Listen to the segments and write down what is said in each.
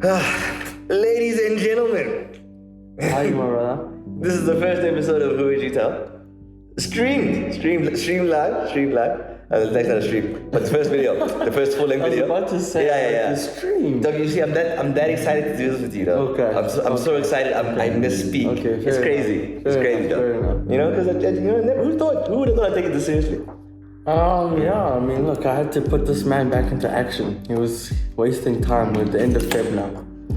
Ladies and gentlemen, How you, my brother? this is the first episode of Who Would You Tell? Stream live. That's not a stream, but the first video, the first full-length I was video. about to say, Yeah. the stream. Dog, you see, I'm that excited to do this with you, though. Okay. I'm so excited. I misspeak. Okay, It's crazy. It's crazy, though. You know, because who would have thought I'd take it this seriously? Yeah, I mean, look, I had to put this man back into action. He was wasting time with the end of Feb now.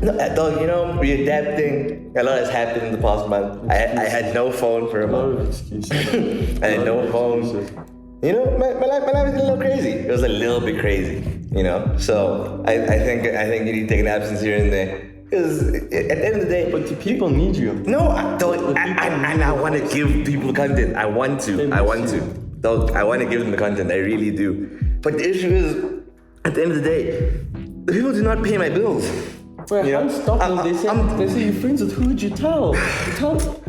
No, dog, you know, we're adapting. A lot has happened in the past month. I had no phone for a A lot month. of excuses. I had no phone. You know, my life is a little crazy. It was a little bit crazy, you know. So I think you need to take an absence here and there. Because at the end of the day, But the people need you. no, I don't. I want to give people content. I want to. Dog, I want to give them the content. I really do. But the issue is, at the end of the day, the people do not pay my bills. Well, You know, I'm stopping. They say you're friends with Who Would You Tell?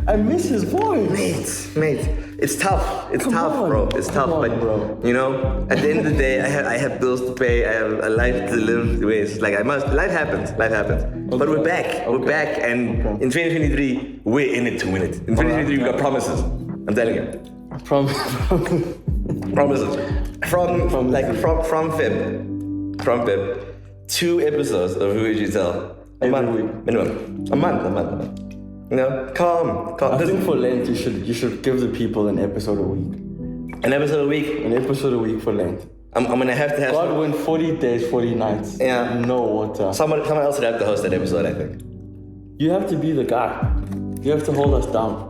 I miss his voice. Mate, it's tough. It's Come tough, on. bro. It's tough, Come on, but bro. you know, at the end of the day, I have bills to pay. I have a life to live. Ways like I must. Life happens. But we're back. We're back, and in 2023, we're in it to win it. In 2023, we got promises. I'm telling you, promises. From Feb. 2 episodes of Who Would You Tell? Every week. Minimum. A month. You know, calm. I think for Lent, you should give the people an episode a week. An episode a week. An episode a week for Lent. I'm gonna have to have God went 40 days, 40 nights. Yeah. No water. someone else would have to host that episode, I think. You have to be the guy. You have to hold us down.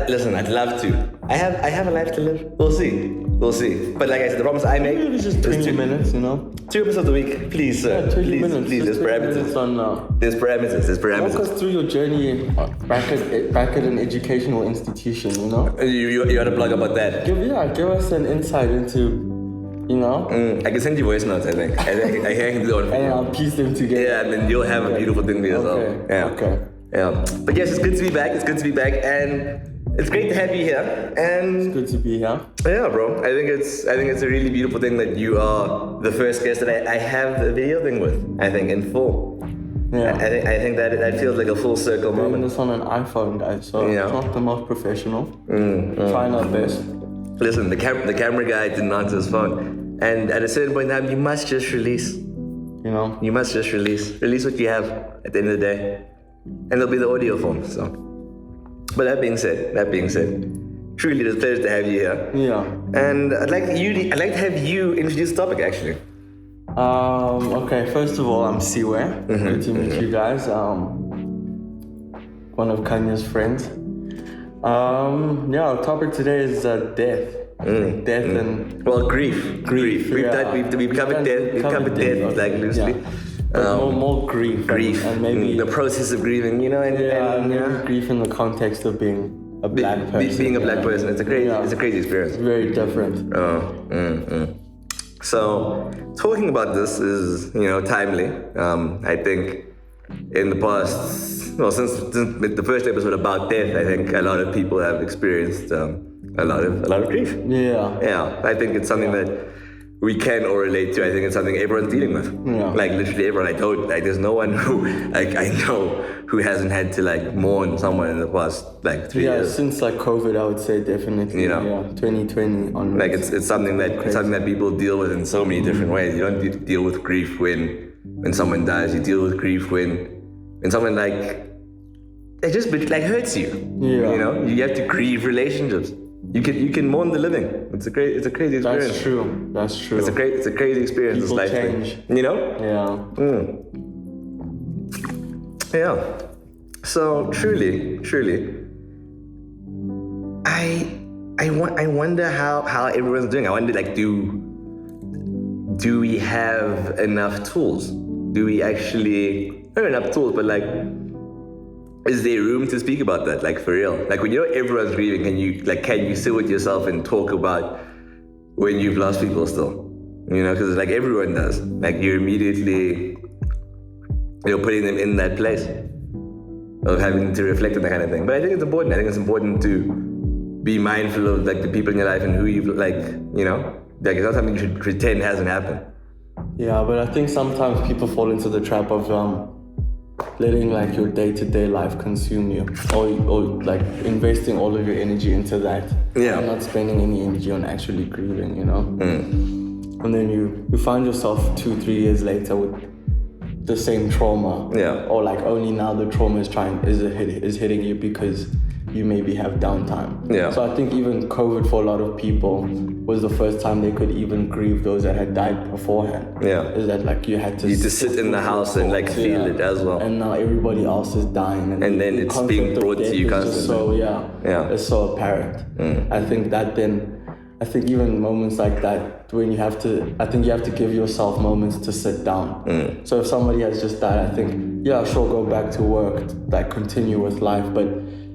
Listen, I'd love to. I have a life to live. We'll see. But like I said, the promise I make Maybe it's just is 20 minutes, you know? 2 episodes a week, please, sir. Yeah, 20 please, minutes. please. There's Just 20 minutes parameters. on, There's parameters. walk us through your journey back at an educational institution, you know? You had a blog about that. Give us an insight into, you know? I can send you voice notes. I think I can do it. And I'll piece them together. Yeah, and then you'll have a beautiful thing for yourself. Okay. Yeah. Okay. Yeah. But yes, it's good to be back, and it's great to have you here. And Good to be here. yeah, bro. I think it's a really beautiful thing that you are the first guest that I have the video thing with. I think in full. Yeah. I think that feels like a full circle Doing moment. this on an iPhone, guys, so Yeah. it's not the most professional. Trying our best. Listen, the camera guy didn't answer his phone, and at a certain point in time, you must just release. You know? You must just release what you have at the end of the day, and there'll be the audio form. So, but that being said, truly it's a pleasure to have you here. Yeah. And I'd like to have you introduce the topic actually. Okay, first of all, I'm Siwe. Good to meet you guys. One of Kanya's friends. Our topic today is death. Death and Well, grief. yeah. We've covered death. We've covered death like loosely. Yeah. But more grief. Grief And maybe the process of grieving, you know, and maybe grief in the context of being a black person. being a black person. It's a crazy experience. Very different. So, talking about this is, you know, timely. I think in the past, well, since the first episode about death, I think a lot of people have experienced a lot of grief. Yeah. Yeah, I think it's something that we can all relate to. I think it's something everyone's dealing with. Yeah. Like literally everyone. There's no one who I know who hasn't had to mourn someone in the past 3 Yeah, years. since COVID, I would say definitely. You know. Yeah, 2020 on. It's something that people deal with in so many different ways. You don't deal with grief when someone dies. You deal with grief when someone it just hurts you. Yeah. You know, you have to grieve relationships. You can mourn the living. It's a crazy experience. That's true. It's a crazy experience. People this life change. thing. You know? Yeah. Yeah. So truly, I wonder how everyone's doing. I wonder do we have enough tools? Do we actually not enough tools, but is there room to speak about that? For real? When you know everyone's grieving, can you sit with yourself and talk about when you've lost people still? You know, because everyone does. You're immediately putting them in that place of having to reflect on that kind of thing. But I think it's important. I think it's important to be mindful of the people in your life and who you've it's not something you should pretend hasn't happened. Yeah, but I think sometimes people fall into the trap of letting like your day-to-day life consume you, or like investing all of your energy into that. Yeah. And not spending any energy on actually grieving, you know. And then you find yourself 2-3 years later with the same trauma. Yeah. Or like only now the trauma is hitting you because you maybe have downtime. Yeah. So I think even COVID for a lot of people was the first time they could even grieve those that had died beforehand. Yeah. Is that like you had to sit in the house and like feel it as well. And now everybody else is dying. And then it's being brought to you constantly. So it's so apparent. I think even moments like that, when you have to give yourself moments to sit down. So if somebody has just died, I think, sure, go back to work, like continue with life, but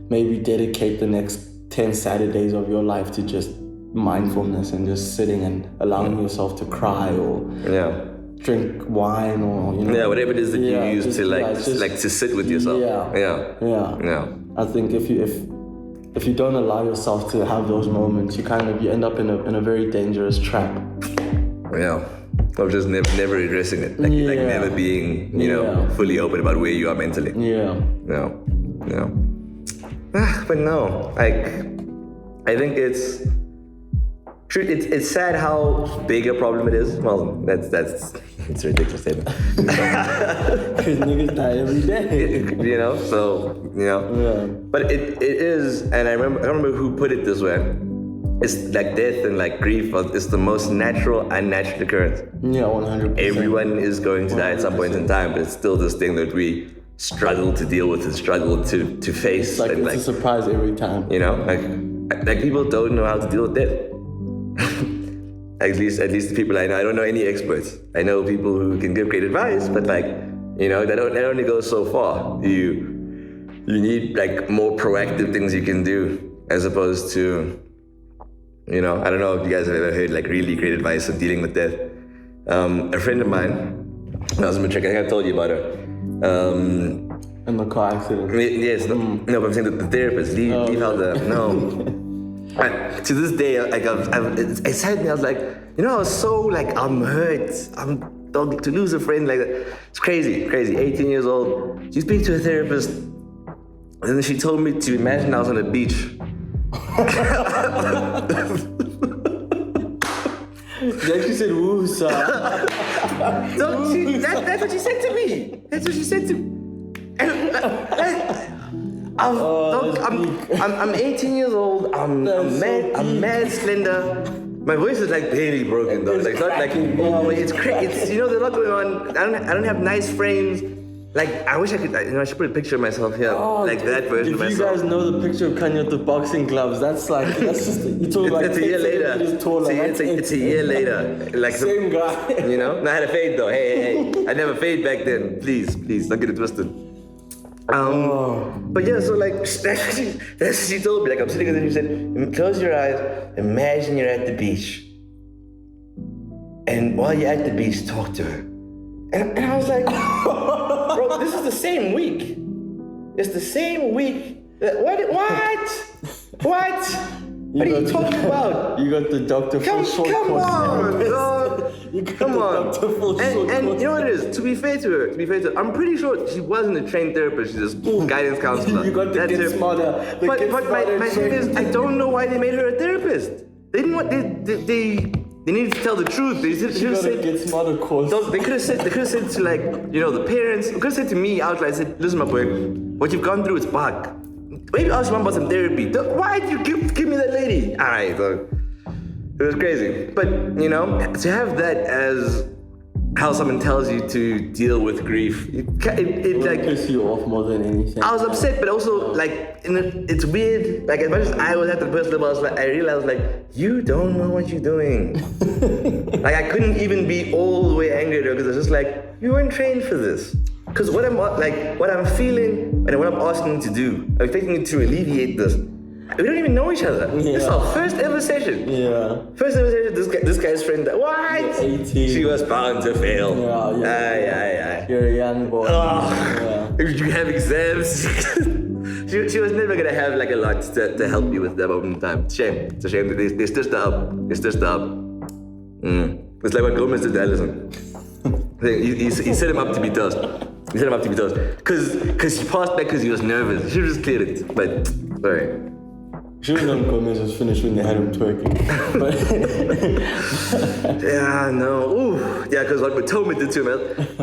maybe dedicate the next 10 Saturdays of your life to just mindfulness and just sitting and allowing yourself to cry or drink wine or, you know. Yeah, whatever it is that you use to to sit with yourself. Yeah. I think if you don't allow yourself to have those moments, you end up in a very dangerous trap. Yeah. Of just never addressing it. Like never being, fully open about where you are mentally. Yeah. But no, like, I think it's sad how big a problem it is. Well, it's a ridiculous statement. Because niggas die every day. But it is, and I remember who put it this way. It's like death and like grief is the most natural, unnatural occurrence. Yeah, 100%. Everyone is going to die at some point in time, but it's still this thing that we struggle to deal with and struggle to face. It's a surprise every time. Like people don't know how to deal with death. At least the people I know. I don't know any experts. I know people who can give great advice, but that only goes so far. You need like more proactive things you can do as opposed to, I don't know if you guys have ever heard like really great advice on dealing with death. A friend of mine, I was in Matric, I think I told you about her. In the car accident. Yes, no, but I'm saying that the therapist, leave out the, no. To this day, like it saddened me. I was like, I was so like, I'm hurt. To lose a friend like that. It's crazy. 18 years old. You speak to a therapist, and then she told me to imagine I was on a beach. She actually said, "Woo, sir." That's what she said to me. That's what she said to me. I'm 18 years old. I'm mad slender. My voice is like barely broken though. Like not like it's crazy. It's there's a lot going on. I don't have nice frames. Like I wish I could. I should put a picture of myself here, that version of myself. If you guys know the picture of Kanye with the boxing gloves, that's just you talk like it's a year later. It's a year later. Like same guy. No, I had a fade though. Hey, I never fade back then. Please, don't get it twisted. But yeah, so like that's what she told me. Like I'm sitting there and she said, close your eyes, imagine you're at the beach. And while you're at the beach, talk to her. And I was like, bro, this is the same week. It's the same week. What? What are you talking about? You got the doctor for short Come on, dog. Come on. And you know what it is? To be fair to her, I'm pretty sure she wasn't a trained therapist. She's a school guidance counselor. You got to get smarter. But my thing is, I don't know why they made her a therapist. They didn't want they needed to tell the truth. They should have said get smarter course. They could have said to like the parents. They could have said to me outright. I said, listen, my boy, what you've gone through is bug. Maybe ask your mom about some therapy. Why did you give me that lady? All right, so it was crazy. But to have that as how someone tells you to deal with grief, it like piss you off more than anything. I was upset, but also like it's weird. Like as much as I was at the personal level, I realized like you don't know what you're doing. Like I couldn't even be all the way angry at her because I was just like, you weren't trained for this. Because what I'm feeling and what I'm asking you to do, I'm expecting you to alleviate this. We don't even know each other. Yeah. This is our first ever session. Yeah. First ever session. This guy's friend. What? 18. She was bound to fail. Yeah. You're a young boy. You have exams. she was never gonna have like a lot to help you with that moment in time. It's a shame that they stitched her up. It's like what Gomez did to Allison. He set him up to be toast. He set him up to be toast. Because he passed back because he was nervous. He should have just cleared it. But, sorry. Should have known Gomez was finished when they had him twerking. Yeah, no. Ooh. Yeah, because what Matoma did to him,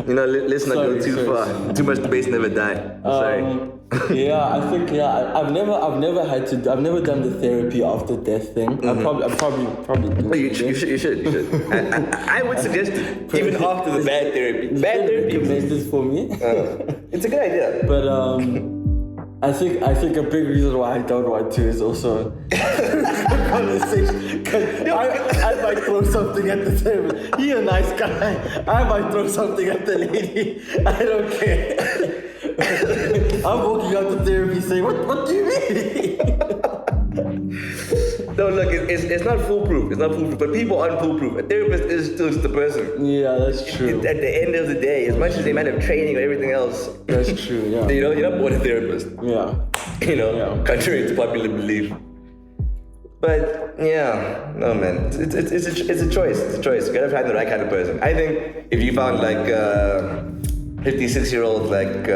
you know, let's not go too far. Too much debate never die. Sorry. Yeah, I think I've never done the therapy after death thing. I probably do. You should. I would suggest it, even after the bad therapy. Bad therapy makes this for me. It's a good idea. But I think a big reason why I don't want to is also conversation. Because I might throw something at the table. You're a nice guy. I might throw something at the lady. I don't care. I'm walking out the therapy saying, what do you mean? No, look, it's not foolproof. It's not foolproof. But people aren't foolproof. A therapist is still just a person. Yeah, that's true. At the end of the day, as much as they might have training or everything else. That's true, yeah. You know, you're not born a therapist. Yeah. You know, contrary to popular belief. But yeah, no man, it's a choice. It's a choice. You gotta find the right kind of person. I think if you found like 56-year-old, like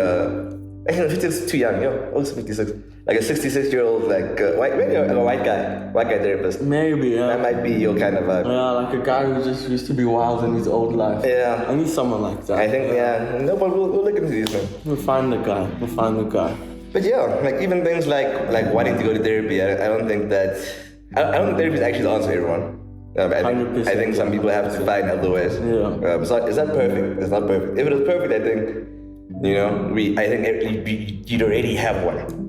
actually 56 is too young. Yo, also 56. Like a 66-year-old, like white guy therapist. Maybe, yeah. That might be your kind of vibe. Yeah, like a guy who just used to be wild in his old life. Yeah. I need someone like that. I think, yeah. No, but we'll look into these things. We'll find the guy. But yeah, like even things like wanting to go to therapy, I don't think that... I don't think therapy is actually the answer for everyone. I think some people have to find other ways. Yeah. It's not perfect. It's not perfect. If it was perfect, I think, you know, you'd already have one.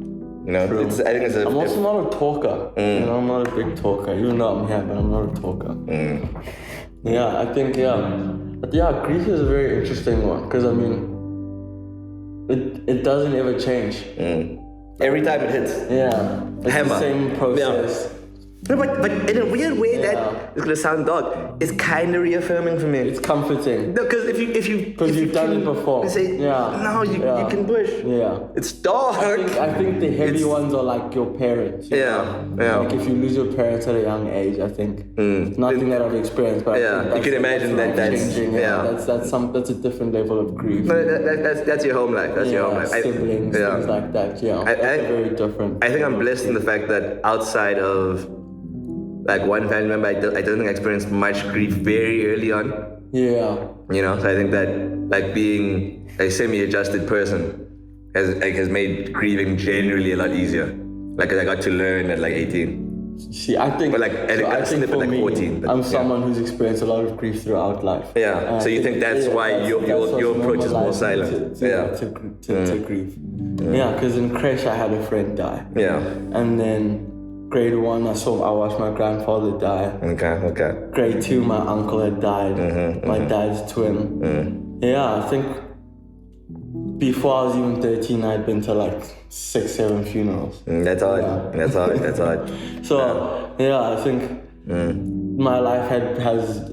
You know, I think it's I'm also not a talker. You know, I'm not a big talker. Even though I'm here, but I'm not a talker. Yeah, I think, But yeah, grief is a very interesting one. Because, I mean, it doesn't ever change. Every time it hits. Yeah. It's Hammer. the same process. Yeah. No, but in a weird way that it's gonna sound dark. It's kind of reaffirming for me. It's comforting. No, because if you've done it before. You say, no, you can push. Yeah. It's dark. I think the heavy ones are like your parents. Yeah. Like if you lose your parents at a young age, I think nothing that I've experienced, but I think you can imagine that's changing. That's a different level of grief. No, that's your home life. That's your home life. Siblings, things like that. Yeah, that's very different. I think I'm blessed in the fact that outside of like one family member, I don't think I experienced much grief very early on. Yeah. You know, so I think that like being a semi-adjusted person has made grieving generally a lot easier. Like I got to learn at like 18. See, I think, but like I think for like 14. I'm someone who's experienced a lot of grief throughout life. Yeah. So you think that's why your approach is more silent? To grief. Yeah, because in creche I had a friend die. Yeah. And then grade 1, I watched my grandfather die. Okay. Grade 2, my uncle had died. My dad's twin. Yeah, I think before I was even 13, I'd been to like 6-7 funerals. That's hard. Yeah. That's hard. So, I think my life has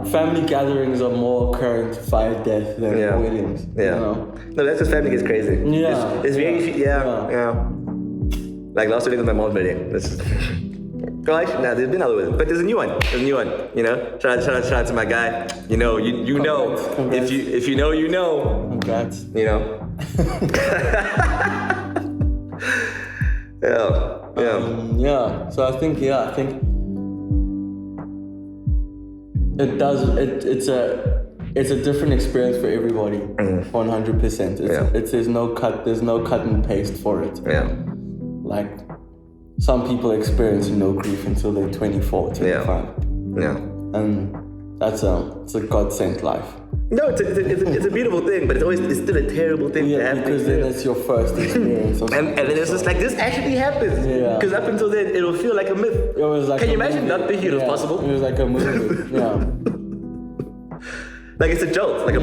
family gatherings are more occurrent via death than weddings. Yeah. You know? No, that's just family gets crazy. Yeah. It's very, yeah. Like last week was my mom's birthday. Gosh, there's been other ones, but there's a new one. You know, shout out to my guy. You know, you know. Congrats. If you know, you know. Congrats. You know. Yeah. So I think it does. It's a different experience for everybody. 100%. There's no cut and paste for it. Yeah. Like, some people experience no grief until they're 24, 25. Yeah. And it's a God-sent life. No, it's a beautiful thing, but it's still a terrible thing to have. Because then it's your first experience. and then it's just like, this actually happens. Yeah. Because up until then, it'll feel like a myth. It was like Can you imagine not thinking it was possible? It was like a movie. Yeah. Like it's a jolt, like a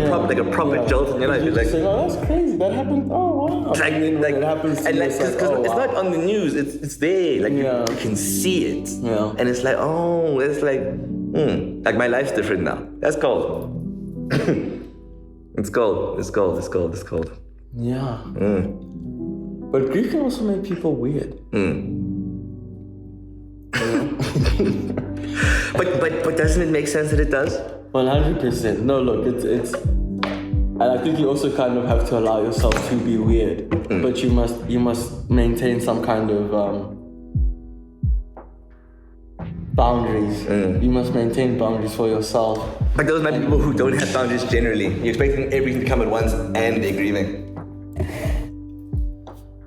proper jolt in your life. You're like, saying, oh, that's crazy. That happened. Oh, wow. Like it happens to you. Because it's not on the news. It's there. Like you can see it. Yeah. And it's like, it's like, like my life's different now. That's cold. It's cold. Yeah. But grief can also make people weird. But doesn't it make sense that it does? 100%. No, look, it's. And I think you also kind of have to allow yourself to be weird, but you must maintain some kind of boundaries. You must maintain boundaries for yourself. Like those might be people who don't have boundaries generally. You're expecting everything to come at once and they're grieving.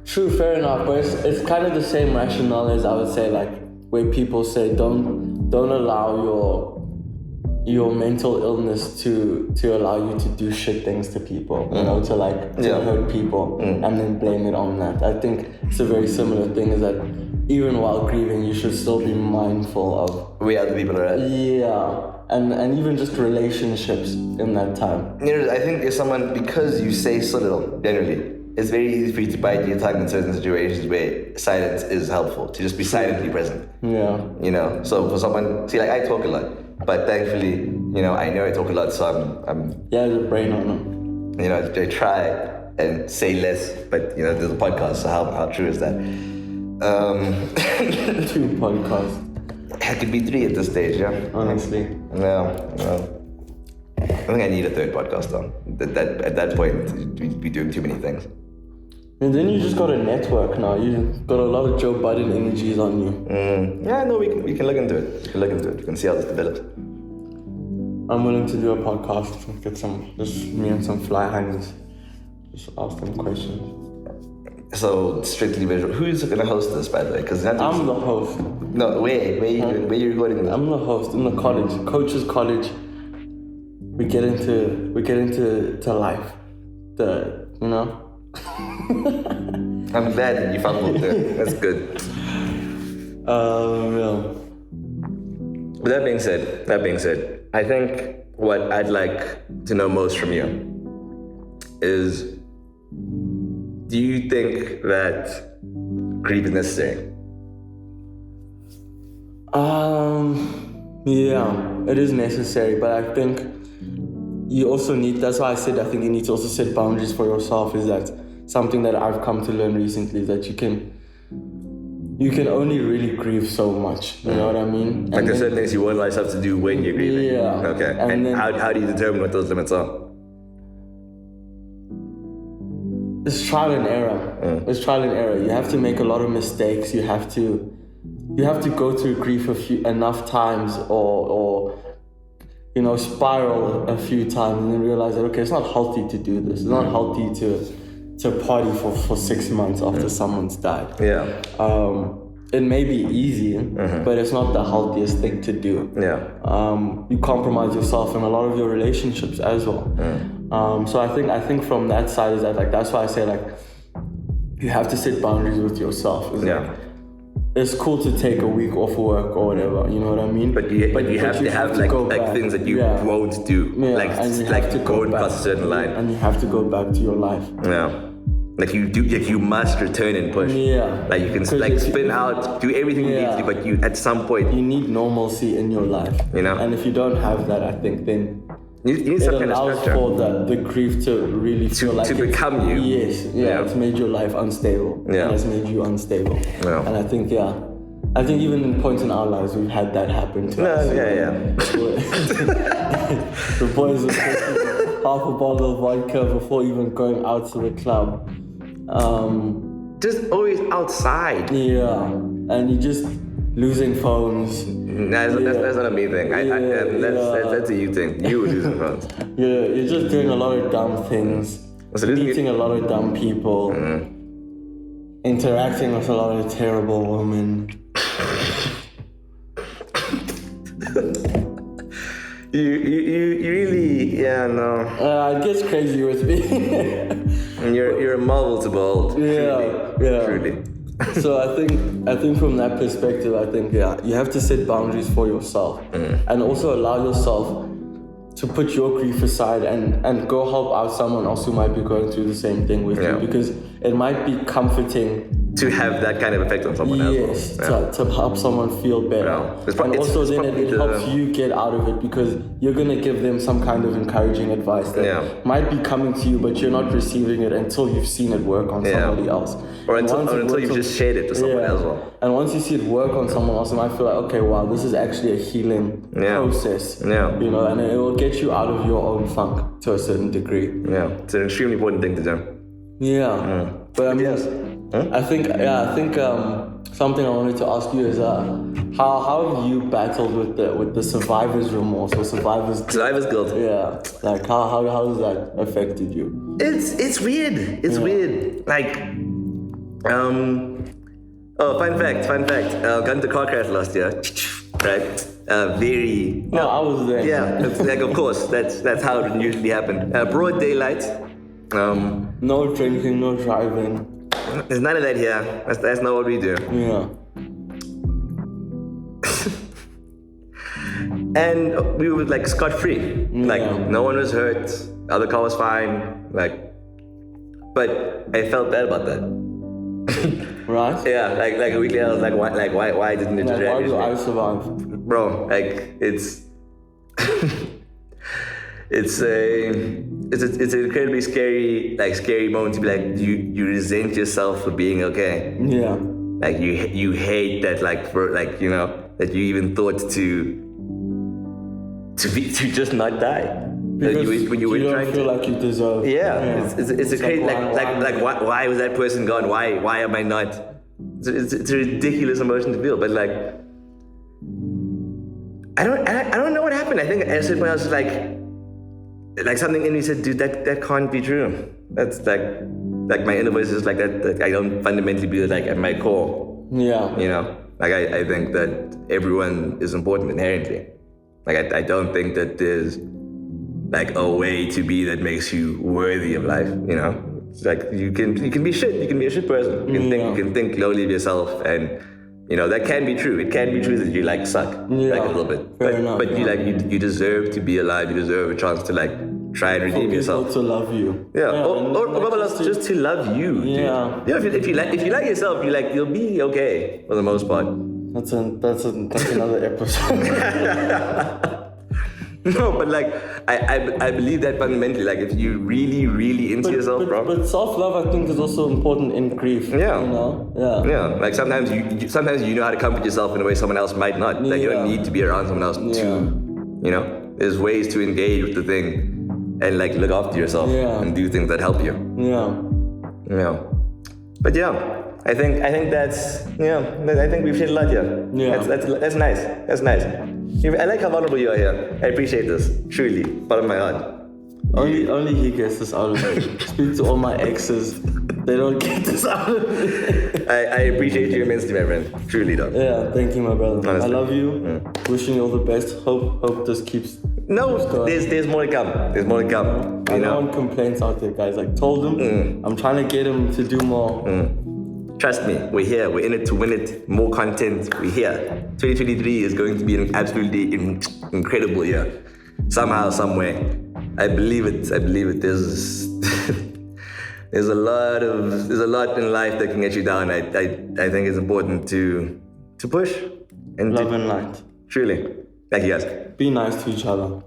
True, fair enough, but it's kind of the same rationale as I would say, like, where people say don't allow your mental illness to allow you to do shit things to people, you know, to hurt people and then blame it on that. I think it's a very similar thing, is that even while grieving, you should still be mindful of where other people are at. Yeah, and even just relationships in that time. You know, I think if someone, because you say so little, generally, it's very easy for you to bite your tongue in certain situations where silence is helpful, to just be silently present. Yeah. You know, so for someone, see, like, I talk a lot, but thankfully, you know, I know I talk a lot, so I'm yeah, there's a brain on them. You know, I try and say less, but, you know, there's a podcast, so how true is that? 2 podcasts. It could be 3 at this stage, yeah? Honestly. No. I think I need a 3rd podcast, though. At that point, we'd be doing too many things. And then you just got a network now. You got a lot of Joe Biden energies on you. Yeah, no, we can look into it. We can see how this develops. I'm willing to do a podcast. Get just me and some fly honeys. Just ask them questions. So, strictly visual. Who's going to host this, by the way? Because I'm the host. No, where are you recording this? I'm the host in the college, coach's college. We get into life. You know. I'm glad that you fumbled there. That's good. Yeah. But that being said, I think what I'd like to know most from you is, do you think that grief is necessary? Yeah, it is necessary, but I think you also need, that's why I said I think you need to also set boundaries for yourself. Is that something that I've come to learn recently, is that you can only really grieve so much, you know what I mean? Like there's certain things you won't allow yourself to do when you're grieving. Yeah. Okay. And then, how do you determine what those limits are? It's trial and error. It's trial and error. You have to make a lot of mistakes. You have to go through grief enough times, or you know, spiral a few times, and then realize that, okay, it's not healthy to do this. It's not healthy to party for 6 months after someone's died. Yeah. It may be easy, but it's not the healthiest thing to do. Yeah. You compromise yourself in a lot of your relationships as well. So I think from that side is that, like, that's why I say, like, you have to set boundaries with yourself. It's cool to take a week off work or whatever, you know what I mean? But you have to have things that you won't do. Yeah, like go past a certain line. And you have to go back to your life. Yeah. Like you must return and push. Yeah. Like you can spin out, do everything you need to do, but you at some point you need normalcy in your life. You know? And if you don't have that, I think then you need some kind of structure. It allows for the grief to really feel like to become you. Yes. Yeah. It's made your life unstable. Yeah. And it's made you unstable. Yeah. And I think even in points in our lives we've had that happen to us. The boys are taking half a bottle of vodka before even going out to the club. Just always outside. Yeah. And you just losing phones. That's not a me thing. That's a you thing. You losing phones. Yeah, you're just doing a lot of dumb things. Meeting a lot of dumb people. Interacting with a lot of terrible women. You really, no. It gets crazy with me. And you're a marvel to behold. Truly. So I think from that perspective, I think you have to set boundaries for yourself, and also allow yourself to put your grief aside and go help out someone else who might be going through the same thing with you, because it might be comforting to have that kind of effect on someone Yes, as well. to help someone feel better. Yeah. And also then it helps you get out of it, because you're going to give them some kind of encouraging advice that might be coming to you, but you're not receiving it until you've seen it work on somebody else. Or until you've just shared it to someone as well. And once you see it work on someone else, you might feel like, okay, wow, this is actually a healing process. Yeah. You know, and it will get you out of your own funk to a certain degree. Yeah, it's an extremely important thing to do. Yeah. But I mean, I think something I wanted to ask you is how have you battled with the survivor's remorse or survivor's guilt? Yeah, like how has that affected you? It's weird. It's weird. Like, fun fact. Got into a car crash last year. Right. I was there. Yeah, it's like, of course, that's how it usually happened. Broad daylight. No drinking, no driving. There's none of that here. That's not what we do. Yeah. And we were like scot-free. Like, no one was hurt. The other car was fine. Like, but I felt bad about that. Right? Yeah, like a week later, I was like, why didn't it just why do I survive? Bro, like, it's it's an incredibly scary moment to be like, you resent yourself for being okay. Yeah. Like you hate that, like, for like, you know, that you even thought to just not die. Because when you were don't trying feel to, like you deserve. yeah. It's a crazy, like why was that person gone? Why am I not? It's a ridiculous emotion to feel, but like, I don't know what happened. I think at a certain point I was just like something in me said, dude, that can't be true. That's like my inner voice is like that I don't fundamentally believe, like, at my core. Yeah. You know, like I think that everyone is important inherently. Like I don't think that there's like a way to be that makes you worthy of life. You know, it's like you can be shit. You can be a shit person. You can think lowly of yourself, and you know that can be true. It can be true that you like suck, like a little bit. But you deserve to be alive. You deserve a chance to like try and redeem yourself. To love you. Yeah, or just to love you. Dude. Yeah. You know, if you like yourself, you'll be okay for the most part. That's another episode. No, but like I believe that fundamentally, like if you really into yourself, bro. But self-love, I think, is also important in grief. Yeah. You know? Yeah. Yeah. Like sometimes you know how to comfort yourself in a way someone else might not. Like you don't need to be around someone else to, you know. There's ways to engage with the thing and like look after yourself and do things that help you. Yeah. Yeah. But yeah. I think that's I think we've shared a lot here. Yeah. That's nice. That's nice. I like how vulnerable you are here. I appreciate this. Truly. Bottom of my heart. Only he gets this out of me. Speak to all my exes. They don't get this out of me. I appreciate you immensely, my friend. Truly though. Yeah, thank you, my brother. Honestly. I love you. Wishing you all the best. Hope this keeps. No, there's more to come. There's more to come. I know one complaints out there, guys. Like, told him I'm trying to get him to do more. Trust me, we're here. We're in it to win it. More content. We're here. 2023 is going to be an absolutely incredible year. Somehow, some way. I believe it. There's there's a lot in life that can get you down. I think it's important to push and Love and light. Truly. Thank you guys. Be nice to each other.